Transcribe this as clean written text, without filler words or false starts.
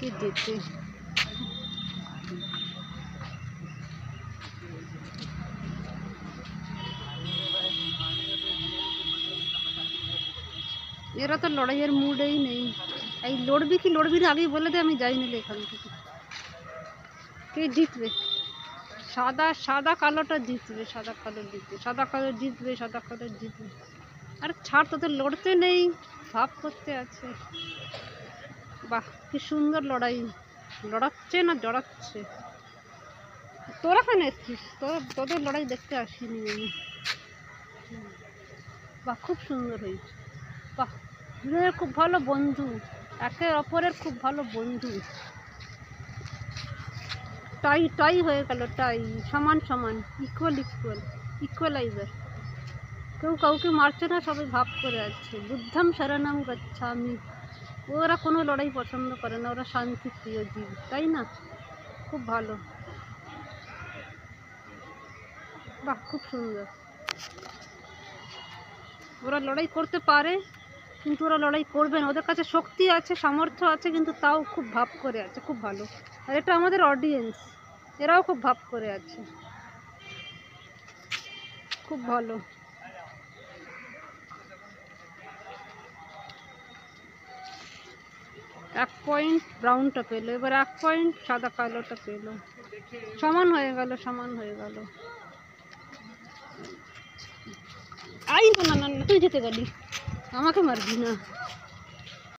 কে জেতে। এরা তো লড়াইয়ের মুডেই নেই। এই লড়বি কি লড়বি না আগেই বলে দে, আমি যাই নিলে এখান থেকে। কে জিতবে? সাদা সাদা কালোটা জিতবে, সাদা কালো জিতবে, সাদা কালো জিতবে, সাদা কালো জিতবে। আরে ছাড়, তোদের লড়তে নেই, ভাব করতে আছে। বাহ, কি সুন্দর লড়াই। লড়াচ্ছে না জড়াচ্ছে। তোরা কেন এসছিস? তোদের লড়াই দেখতে আসিনি আমি। বাহ, খুব সুন্দর হয়েছে। বাহ, দুজনের খুব ভালো বন্ধু, একে অপরের খুব ভালো বন্ধু। টাই টাই হয়ে গেল, টাই, সমান সমান, ইকুয়াল ইকুয়াল, ইকুয়ালাইজার। কেউ কাউকে মারছে না, সবাই ভাব করে আছে। বুদ্ধম শরণম গচ্ছামি। ওরা কোনো লড়াই পছন্দ করে না, ওরা শান্তি প্রিয় জীব, তাই না? খুব ভালো। বাহ, খুব সুন্দর। ওরা লড়াই করতে পারে, কিন্তু ওরা লড়াই করবে না। ওদের কাছে শক্তি আছে, সামর্থ্য আছে, কিন্তু তাও খুব ভাব করে আছে। খুব ভালো। আর এটা আমাদের অডিয়েন্স, এরাও খুব ভাব করে আছে। খুব ভালো। এক পয়েন্ট ব্রাউনটা পেলো, এবার এক পয়েন্ট সাদা কালোটা পেলো। সমান হয়ে গেল, সমান হয়ে গেল। আই না না না, তুই জিতে গেলি, আমাকে মারবি না।